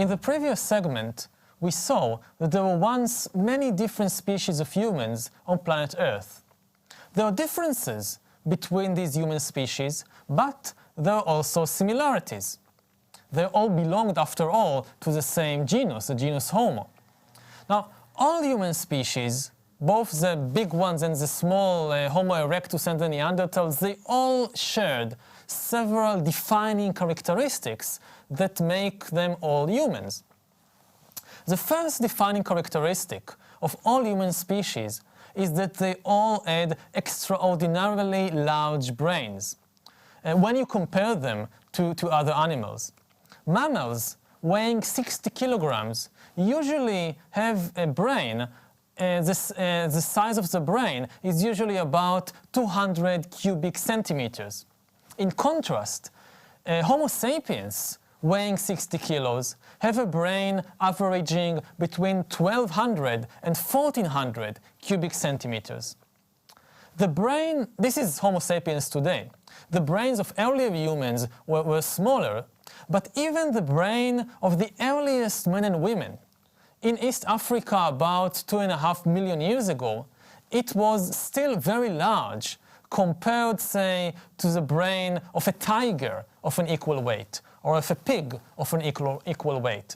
In the previous segment, we saw that there were once many different species of humans on planet Earth. There are differences between these human species, but there are also similarities. They all belonged, after all, to the same genus, the genus Homo. Now, all human species, both the big ones and the small Homo erectus and the Neanderthals, they all shared several defining characteristics that make them all humans. The first defining characteristic of all human species is that they all had extraordinarily large brains when you compare them to other animals. Mammals weighing 60 kilograms usually have a brain, the size of the brain is usually about 200 cubic centimeters. In contrast, Homo sapiens, weighing 60 kilos, have a brain averaging between 1,200 and 1,400 cubic centimeters. The brain, this is Homo sapiens today. The brains of earlier humans were smaller, but even the brain of the earliest men and women in East Africa about 2.5 million years ago, it was still very large compared, say, to the brain of a tiger of an equal weight, or of a pig of an equal weight.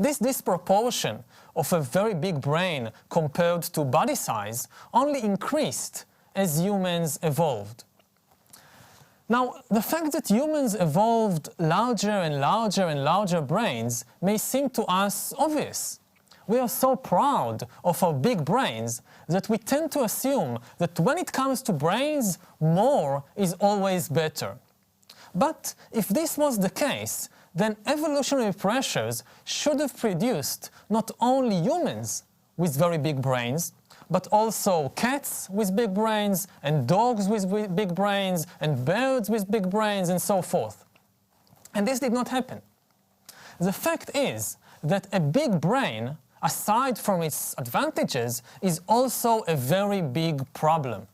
This disproportion of a very big brain compared to body size only increased as humans evolved. Now, the fact that humans evolved larger and larger and larger brains may seem to us obvious. We are so proud of our big brains that we tend to assume that when it comes to brains, more is always better. But if this was the case, then evolutionary pressures should have produced not only humans with very big brains, but also cats with big brains, and dogs with big brains, and birds with big brains, and so forth. And this did not happen. The fact is that a big brain, aside from its advantages, is also a very big problem.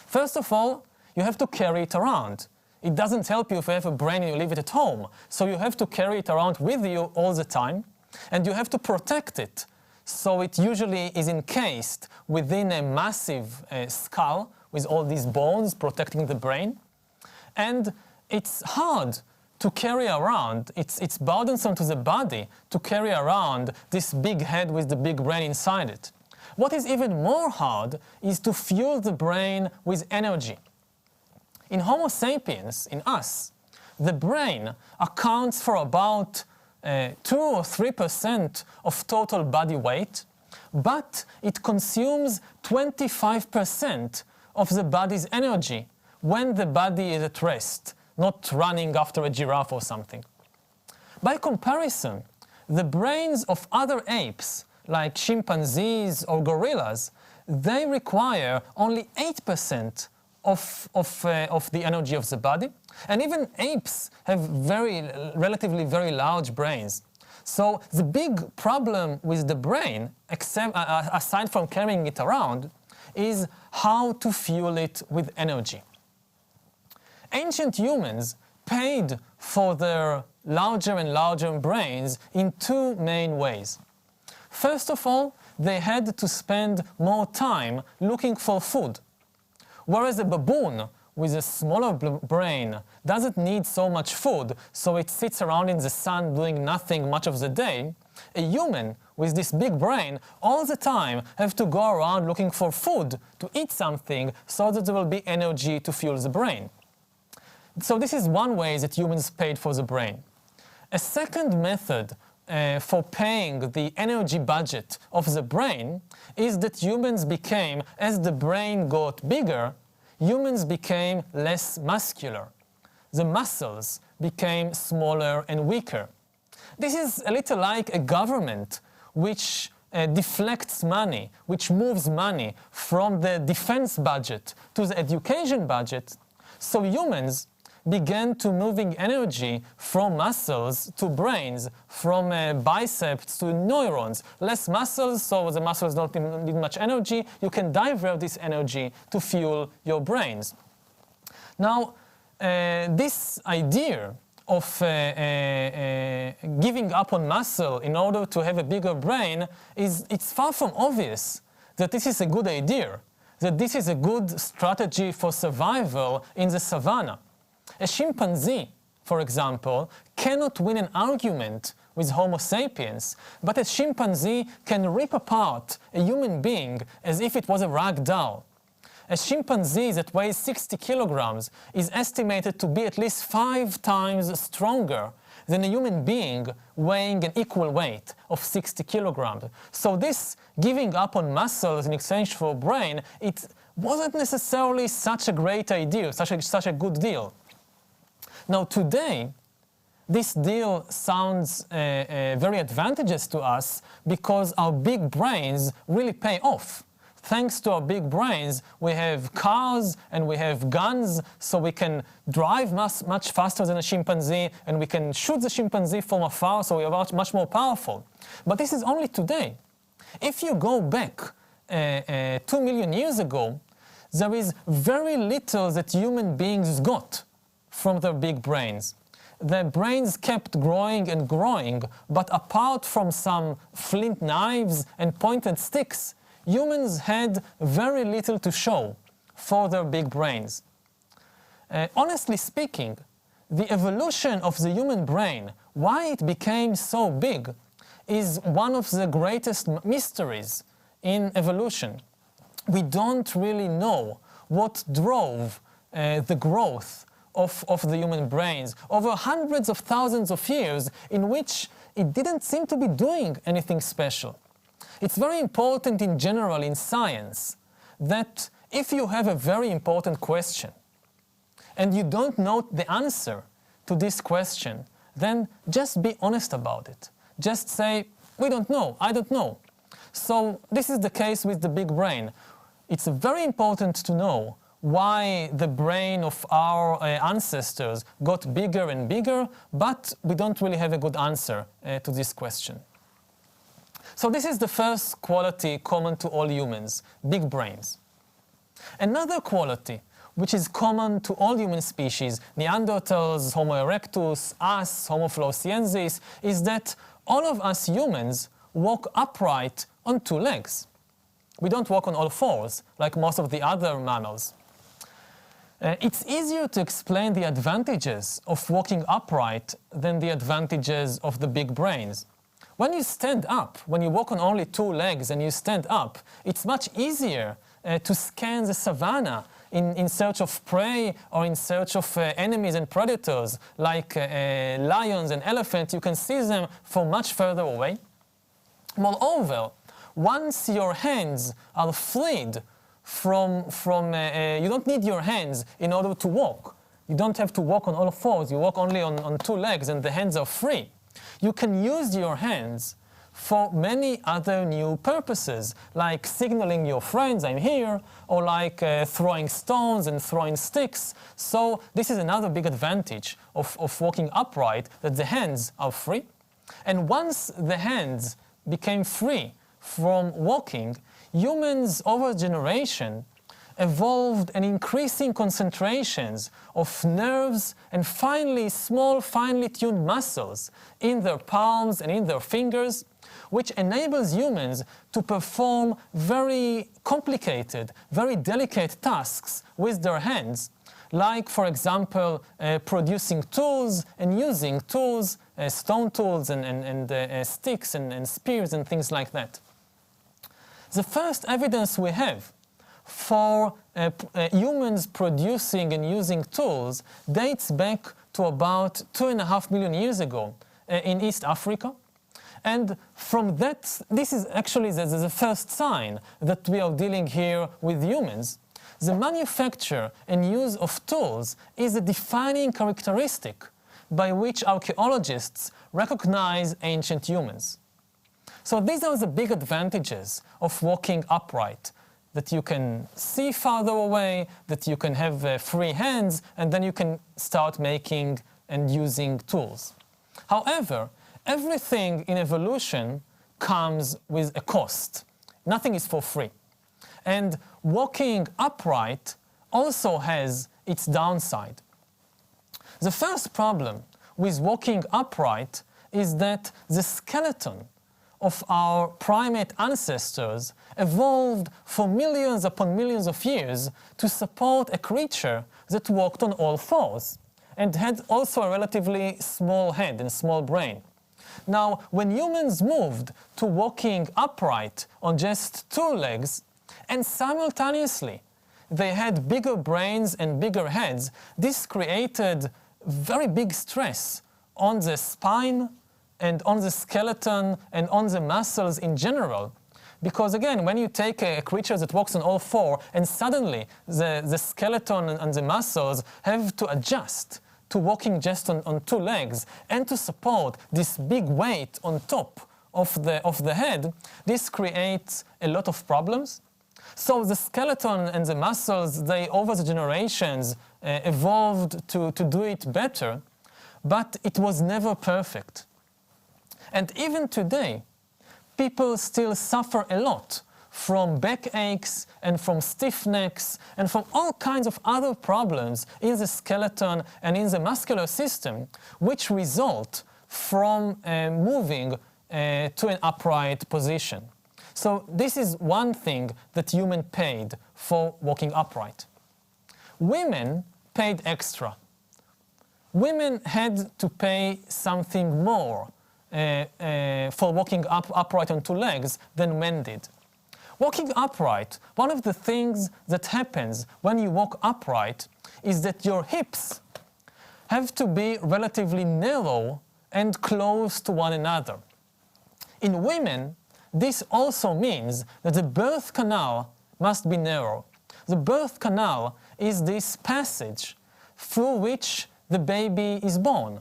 First of all, you have to carry it around. It doesn't help you if you have a brain and you leave it at home. So you have to carry it around with you all the time, and you have to protect it. So it usually is encased within a massive skull with all these bones protecting the brain. And it's hard to carry around, it's burdensome to the body to carry around this big head with the big brain inside it. What is even more hard is to fuel the brain with energy. In Homo sapiens, in us, the brain accounts for about 2 or 3% of total body weight, but it consumes 25% of the body's energy when the body is at rest, not running after a giraffe or something. By comparison, the brains of other apes, like chimpanzees or gorillas, they require only 8% of the energy of the body. And even apes have relatively very large brains. So the big problem with the brain, aside from carrying it around, is how to fuel it with energy. Ancient humans paid for their larger and larger brains in two main ways. First of all, they had to spend more time looking for food. Whereas a baboon with a smaller brain doesn't need so much food, so it sits around in the sun doing nothing much of the day, a human with this big brain all the time have to go around looking for food to eat something so that there will be energy to fuel the brain. So this is one way that humans paid for the brain. A second method for paying the energy budget of the brain is that humans became, as the brain got bigger, humans became less muscular. The muscles became smaller and weaker. This is a little like a government which deflects money, which moves money from the defense budget to the education budget. So humans began to moving energy from muscles to brains, from biceps to neurons. Less muscles, so the muscles don't need much energy. You can divert this energy to fuel your brains. Now, this idea of giving up on muscle in order to have a bigger brain it's far from obvious that this is a good idea, that this is a good strategy for survival in the savannah. A chimpanzee, for example, cannot win an argument with Homo sapiens, but a chimpanzee can rip apart a human being as if it was a rag doll. A chimpanzee that weighs 60 kilograms is estimated to be at least 5 times stronger than a human being weighing an equal weight of 60 kilograms. So this giving up on muscles in exchange for a brain, it wasn't necessarily such a great idea, such a good deal. Now today, this deal sounds very advantageous to us because our big brains really pay off. Thanks to our big brains, we have cars and we have guns, so we can drive much faster than a chimpanzee, and we can shoot the chimpanzee from afar, so we are much more powerful. But this is only today. If you go back 2 million years ago, there is very little that human beings got from their big brains. Their brains kept growing and growing, but apart from some flint knives and pointed sticks, humans had very little to show for their big brains. Honestly speaking, the evolution of the human brain, why it became so big, is one of the greatest mysteries in evolution. We don't really know what drove the growth of the human brains over hundreds of thousands of years in which it didn't seem to be doing anything special. It's very important in general in science that if you have a very important question and you don't know the answer to this question, then just be honest about it. Just say, we don't know, I don't know. So this is the case with the big brain. It's very important to know why the brain of our ancestors got bigger and bigger, but we don't really have a good answer to this question. So this is the first quality common to all humans, big brains. Another quality which is common to all human species, Neanderthals, Homo erectus, us, Homo floresiensis, is that all of us humans walk upright on 2 legs. We don't walk on all 4s, like most of the other mammals. It's easier to explain the advantages of walking upright than the advantages of the big brains. When you stand up, when you walk on only 2 legs and you stand up, it's much easier to scan the savannah in search of prey or in search of enemies and predators like lions and elephants. You can see them from much further away. Moreover, once your hands are freed from you don't need your hands in order to walk. You don't have to walk on all 4s. You walk only on 2 legs and the hands are free. You can use your hands for many other new purposes, like signaling your friends, I'm here, or like throwing stones and throwing sticks. So this is another big advantage of walking upright, that the hands are free. And once the hands became free from walking, humans over generation evolved an increasing concentrations of nerves and finally small, finely tuned muscles in their palms and in their fingers, which enables humans to perform very complicated, very delicate tasks with their hands, like, for example, producing tools and using tools, stone tools and sticks and spears and things like that. The first evidence we have for humans producing and using tools dates back to about 2.5 million years ago in East Africa. And from that, this is actually the first sign that we are dealing here with humans. The manufacture and use of tools is a defining characteristic by which archaeologists recognize ancient humans. So these are the big advantages of walking upright, that you can see farther away, that you can have free hands, and then you can start making and using tools. However, everything in evolution comes with a cost. Nothing is for free. And walking upright also has its downside. The first problem with walking upright is that the skeleton of our primate ancestors evolved for millions upon millions of years to support a creature that walked on all fours and had also a relatively small head and small brain. Now, when humans moved to walking upright on just two legs, and simultaneously they had bigger brains and bigger heads, this created very big stress on the spine and on the skeleton and on the muscles in general. Because again, when you take a creature that walks on all four and suddenly the skeleton and the muscles have to adjust to walking just on two legs and to support this big weight on top of the head, this creates a lot of problems. So the skeleton and the muscles, they over the generations evolved to do it better, but it was never perfect. And even today, people still suffer a lot from backaches and from stiff necks and from all kinds of other problems in the skeleton and in the muscular system, which result from moving to an upright position. So this is one thing that humans paid for walking upright. Women paid extra. Women had to pay something more for walking upright on two legs than men did. Walking upright, one of the things that happens when you walk upright is that your hips have to be relatively narrow and close to one another. In women, this also means that the birth canal must be narrow. The birth canal is this passage through which the baby is born.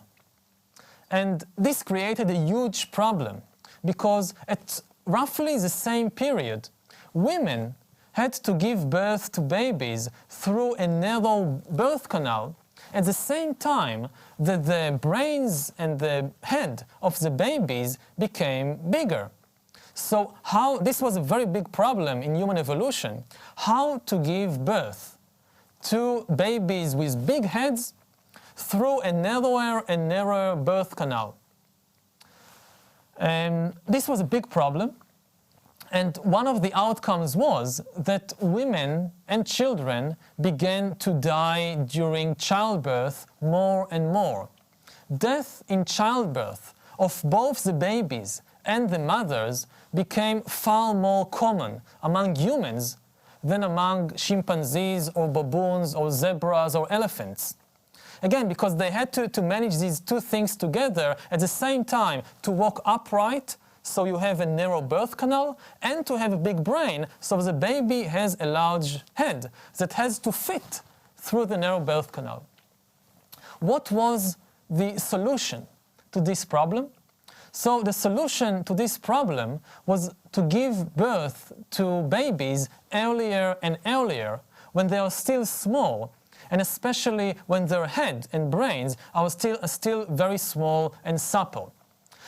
And this created a huge problem because at roughly the same period, women had to give birth to babies through a narrow birth canal at the same time that the brains and the head of the babies became bigger. So this was a very big problem in human evolution, how to give birth to babies with big heads through a narrower and narrower birth canal. This was a big problem, and one of the outcomes was that women and children began to die during childbirth more and more. Death in childbirth of both the babies and the mothers became far more common among humans than among chimpanzees or baboons or zebras or elephants. Again, because they had to manage these two things together at the same time, to walk upright, so you have a narrow birth canal, and to have a big brain, so the baby has a large head that has to fit through the narrow birth canal. What was the solution to this problem? So the solution to this problem was to give birth to babies earlier and earlier when they are still small, and especially when their head and brains are still very small and supple.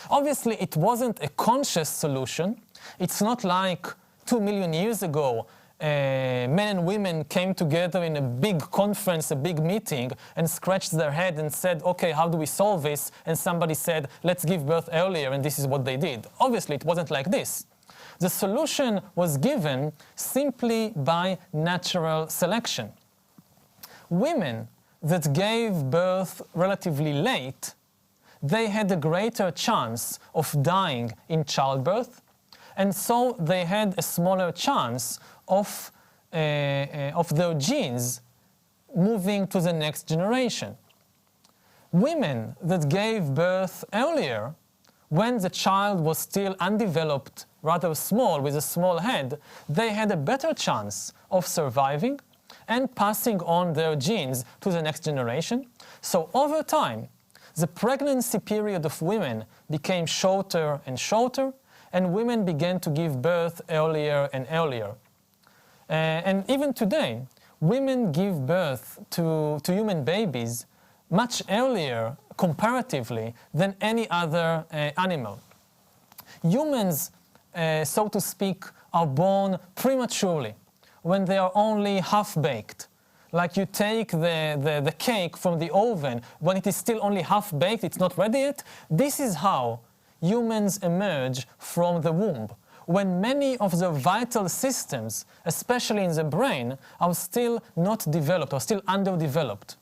Obviously, it wasn't a conscious solution. It's not like 2 million years ago, men and women came together in a big conference, a big meeting, and scratched their head and said, okay, how do we solve this? And somebody said, let's give birth earlier, and this is what they did. Obviously, it wasn't like this. The solution was given simply by natural selection. Women that gave birth relatively late, they had a greater chance of dying in childbirth, and so they had a smaller chance of their genes moving to the next generation. Women that gave birth earlier, when the child was still undeveloped, rather small, with a small head, they had a better chance of surviving and passing on their genes to the next generation. So over time, the pregnancy period of women became shorter and shorter, and women began to give birth earlier and earlier. And even today, women give birth to human babies much earlier, comparatively, than any other animal. Humans, so to speak, are born prematurely, when they are only half-baked. like you take the cake from the oven when it is still only half baked, it's not ready yet. This is how humans emerge from the womb, when many of the vital systems, especially in the brain, are still not developed or still underdeveloped.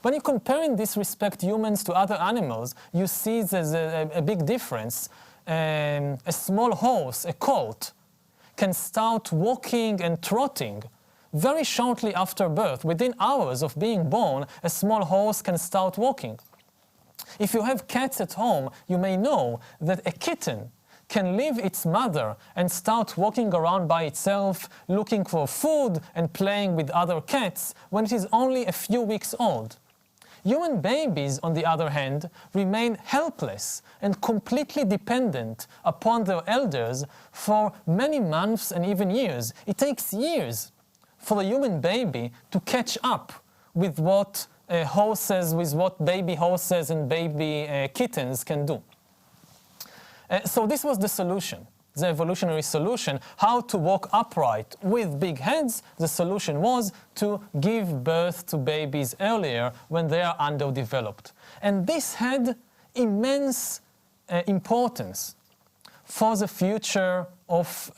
When you compare in this respect humans to other animals, you see there's a big difference. A small horse, a colt, can start walking and trotting very shortly after birth. Within hours of being born, a small horse can start walking. If you have cats at home, you may know that a kitten can leave its mother and start walking around by itself, looking for food and playing with other cats when it is only a few weeks old. Human babies, on the other hand, remain helpless and completely dependent upon their elders for many months and even years. It takes years for a human baby to catch up with what baby horses and baby kittens can do. So this was the solution, the evolutionary solution, how to walk upright with big heads. The solution was to give birth to babies earlier when they are underdeveloped. And this had immense importance for the future of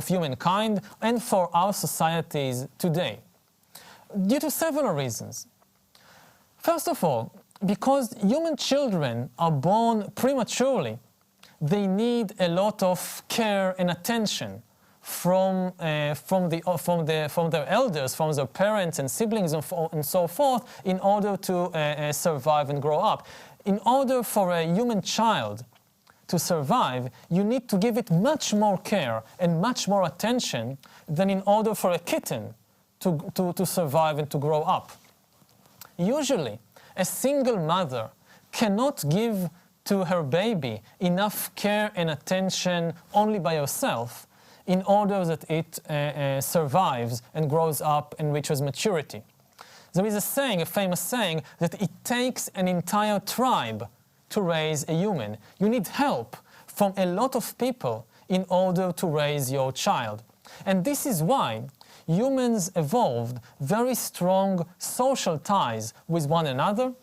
humankind and for our societies today, due to several reasons. First of all, because human children are born prematurely, they need a lot of care and attention from their elders, from their parents and siblings and so forth, in order to survive and grow up. In order for a human child to survive, you need to give it much more care and much more attention than in order for a kitten to survive and to grow up. Usually, a single mother cannot give to her baby enough care and attention only by herself in order that it survives and grows up and reaches maturity. There is a saying, a famous saying, that it takes an entire tribe to raise a human. You need help from a lot of people in order to raise your child. And this is why humans evolved very strong social ties with one another.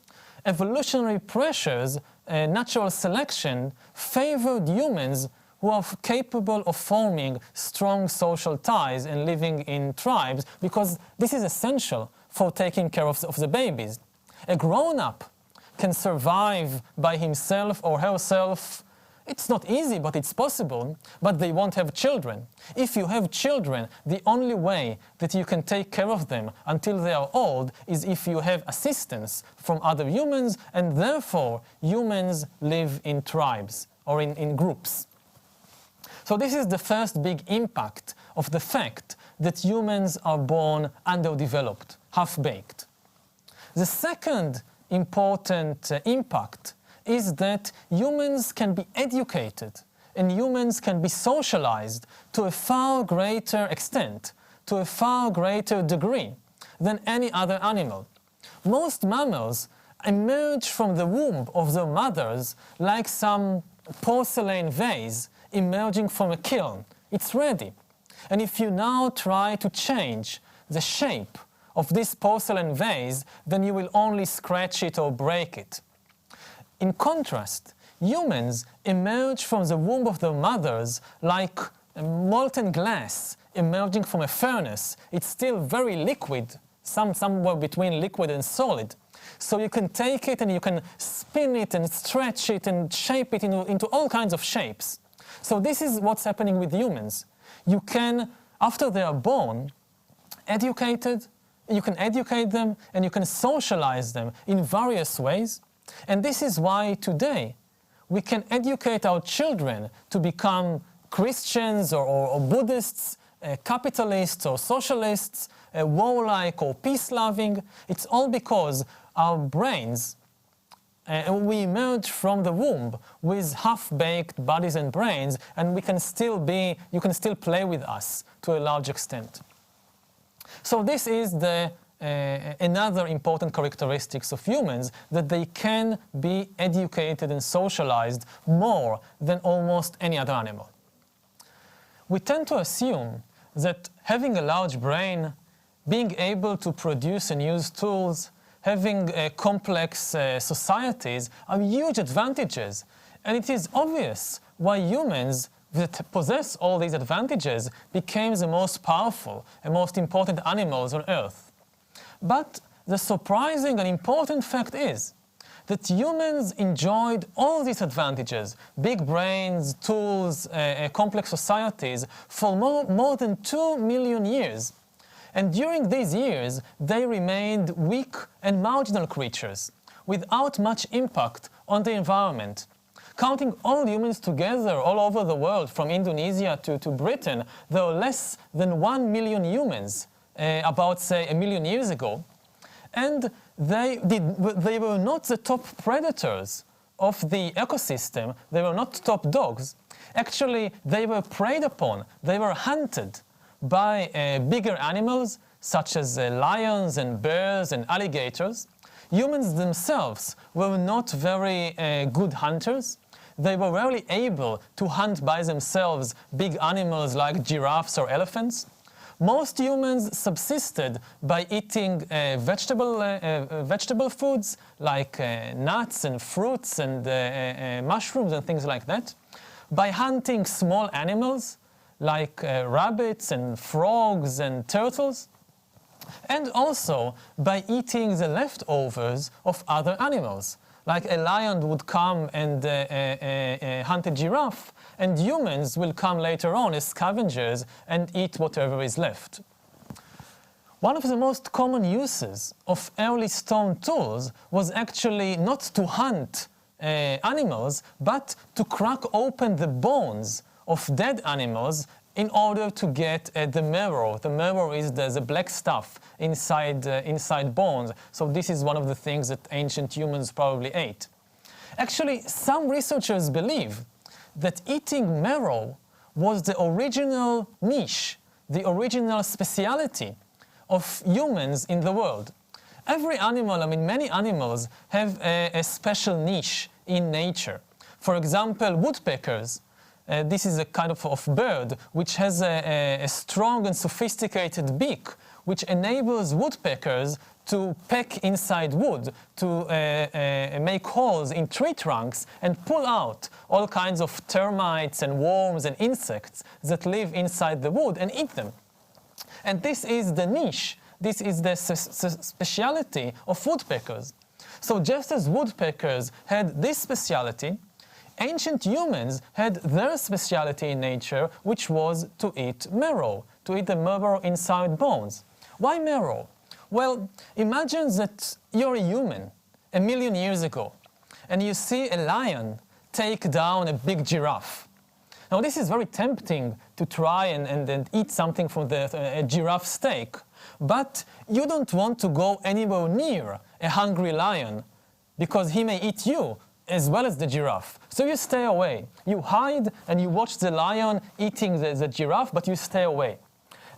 Evolutionary pressures, natural selection, favored humans who are capable of forming strong social ties and living in tribes, because this is essential for taking care of the babies. A grown-up can survive by himself or herself. It's not easy, but it's possible, but they won't have children. If you have children, the only way that you can take care of them until they are old is if you have assistance from other humans, and therefore humans live in tribes or in groups. So this is the first big impact of the fact that humans are born underdeveloped, half-baked. The second important impact is that humans can be educated and humans can be socialized to a far greater extent, to a far greater degree than any other animal. Most mammals emerge from the womb of their mothers like some porcelain vase emerging from a kiln. It's ready. And if you now try to change the shape of this porcelain vase, then you will only scratch it or break it. In contrast, humans emerge from the womb of their mothers like molten glass emerging from a furnace. It's still very liquid, somewhere between liquid and solid. So you can take it and you can spin it and stretch it and shape it into all kinds of shapes. So this is what's happening with humans. You can, after they are born, you can educate them and you can socialize them in various ways. And this is why today we can educate our children to become Christians or Buddhists, capitalists or socialists, warlike or peace-loving. It's all because our brains, we emerge from the womb with half-baked bodies and brains, and you can still play with us to a large extent. So this is another important characteristics of humans, that they can be educated and socialized more than almost any other animal. We tend to assume that having a large brain being able to produce and use tools, having complex societies are huge advantages. And it is obvious why humans that possess all these advantages became the most powerful and most important animals on Earth. But the surprising and important fact is that humans enjoyed all these advantages, big brains, tools, complex societies, for more than 2 million years. And during these years, they remained weak and marginal creatures, without much impact on the environment. Counting all humans together all over the world, from Indonesia to Britain, there were less than 1 million humans about, say, 1 million years ago. And they were not the top predators of the ecosystem. They were not top dogs. Actually, they were preyed upon. They were hunted by bigger animals, such as lions and bears and alligators. Humans themselves were not very good hunters. They were rarely able to hunt by themselves big animals like giraffes or elephants. Most humans subsisted by eating vegetable foods like nuts and fruits and mushrooms and things like that, by hunting small animals like rabbits and frogs and turtles, and also by eating the leftovers of other animals. Like a lion would come and hunt a giraffe, and humans will come later on as scavengers and eat whatever is left. One of the most common uses of early stone tools was actually not to hunt animals, but to crack open the bones of dead animals in order to get the marrow. The marrow is the black stuff inside bones. So this is one of the things that ancient humans probably ate. Actually, some researchers believe that eating marrow was the original niche, the original speciality of humans in the world. Every animal, many animals have a special niche in nature. For example, woodpeckers. This is a kind of bird which has a strong and sophisticated beak, which enables woodpeckers to peck inside wood, to make holes in tree trunks and pull out all kinds of termites and worms and insects that live inside the wood and eat them. And this is the niche, this is the speciality of woodpeckers. So just as woodpeckers had this speciality, ancient humans had their speciality in nature, which was to eat marrow, to eat the marrow inside bones. Why marrow? Well, imagine that you're a human 1 million years ago, and you see a lion take down a big giraffe. Now, this is very tempting to try and eat something from a giraffe steak, but you don't want to go anywhere near a hungry lion because he may eat you as well as the giraffe. So you stay away. You hide and you watch the lion eating the giraffe, but you stay away.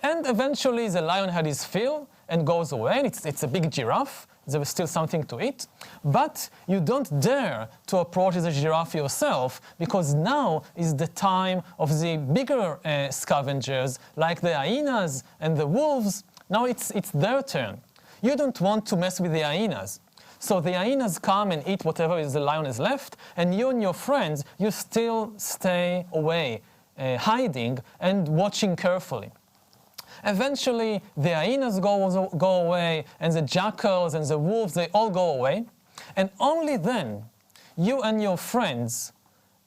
And eventually the lion had his fill and goes away. It's a big giraffe. There was still something to eat. But you don't dare to approach the giraffe yourself, because now is the time of the bigger scavengers, like the hyenas and the wolves. Now it's their turn. You don't want to mess with the hyenas. So the hyenas come and eat whatever the lion has left, and you and your friends, you still stay away, hiding and watching carefully. Eventually, the hyenas go away, and the jackals and the wolves, they all go away. And only then, you and your friends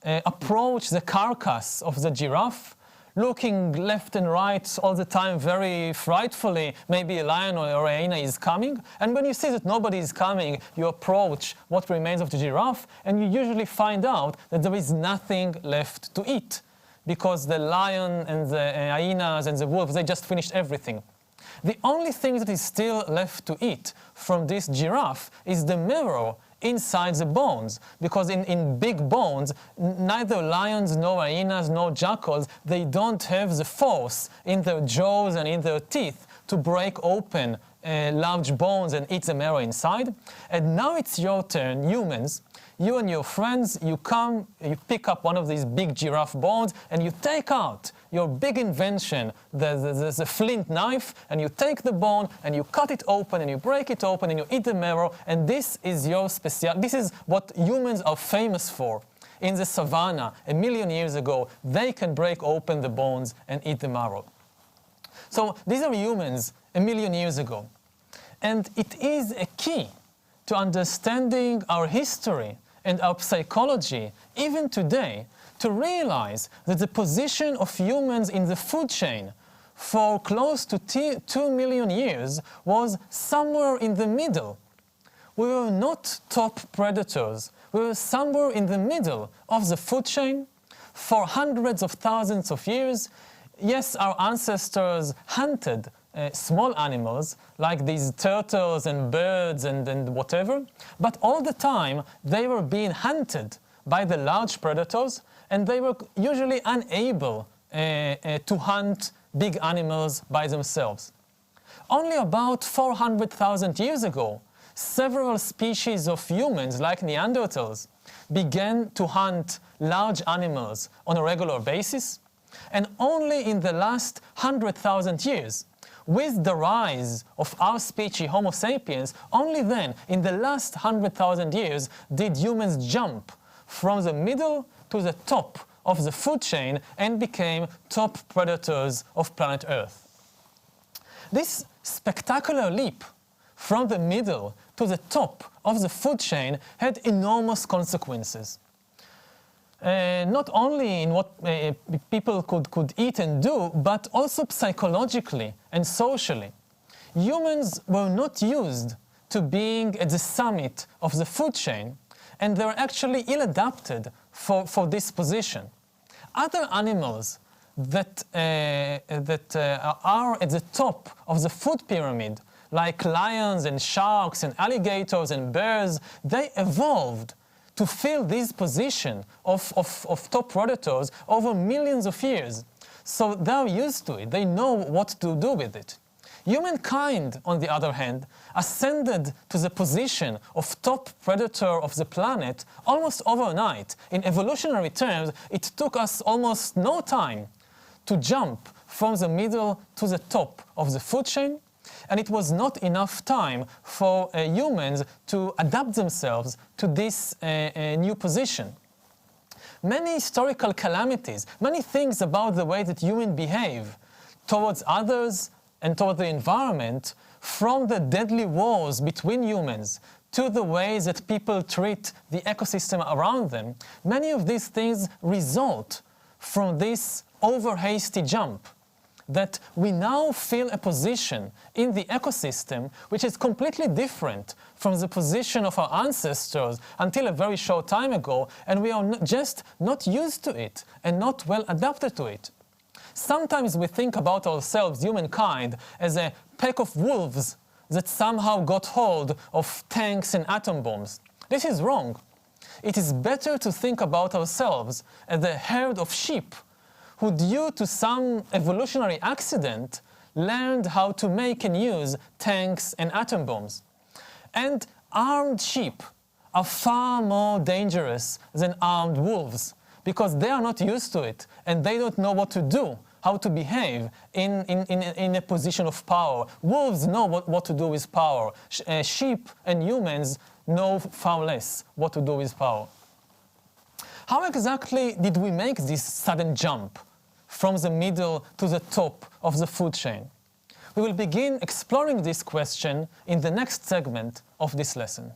approach the carcass of the giraffe, looking left and right all the time very frightfully. Maybe a lion or a hyena is coming. And when you see that nobody is coming, you approach what remains of the giraffe, and you usually find out that there is nothing left to eat, because the lion and the hyenas and the wolves, they just finished everything. The only thing that is still left to eat from this giraffe is the marrow inside the bones, because in big bones, neither lions, nor hyenas, nor jackals, they don't have the force in their jaws and in their teeth to break open large bones and eat the marrow inside. And now it's your turn, humans. You and your friends, you come, you pick up one of these big giraffe bones, and you take out your big invention, the flint knife, and you take the bone and you cut it open and you break it open and you eat the marrow, and this is your this is what humans are famous for. In the savannah, 1 million years ago, they can break open the bones and eat the marrow. So these are humans 1 million years ago. And it is a key to understanding our history and our psychology, even today, to realize that the position of humans in the food chain for close to 2 million years was somewhere in the middle. We were not top predators. We were somewhere in the middle of the food chain for hundreds of thousands of years. Yes, our ancestors hunted small animals like these turtles and birds and whatever, but all the time they were being hunted by the large predators, and they were usually unable to hunt big animals by themselves. Only about 400,000 years ago, several species of humans, like Neanderthals, began to hunt large animals on a regular basis, and only in the last 100,000 years, with the rise of our species, Homo sapiens, only then, in the last 100,000 years, did humans jump from the middle to the top of the food chain and became top predators of planet Earth. This spectacular leap from the middle to the top of the food chain had enormous consequences. Not only in what people could eat and do, but also psychologically and socially. Humans were not used to being at the summit of the food chain, and they were actually ill-adapted for this position. Other animals that are at the top of the food pyramid, like lions and sharks and alligators and bears, they evolved to fill this position of top predators over millions of years. So they're used to it. They know what to do with it. Humankind, on the other hand, ascended to the position of top predator of the planet almost overnight. In evolutionary terms, it took us almost no time to jump from the middle to the top of the food chain, and it was not enough time for humans to adapt themselves to this new position. Many historical calamities, many things about the way that humans behave towards others and toward the environment, from the deadly wars between humans to the ways that people treat the ecosystem around them, many of these things result from this over-hasty jump, that we now feel a position in the ecosystem which is completely different from the position of our ancestors until a very short time ago, and we are just not used to it and not well adapted to it. Sometimes we think about ourselves, humankind, as a pack of wolves that somehow got hold of tanks and atom bombs. This is wrong. It is better to think about ourselves as a herd of sheep who, due to some evolutionary accident, learned how to make and use tanks and atom bombs. And armed sheep are far more dangerous than armed wolves, because they are not used to it and they don't know what to do, how to behave in a position of power. Wolves know what to do with power. Sheep and humans know far less what to do with power. How exactly did we make this sudden jump from the middle to the top of the food chain? We will begin exploring this question in the next segment of this lesson.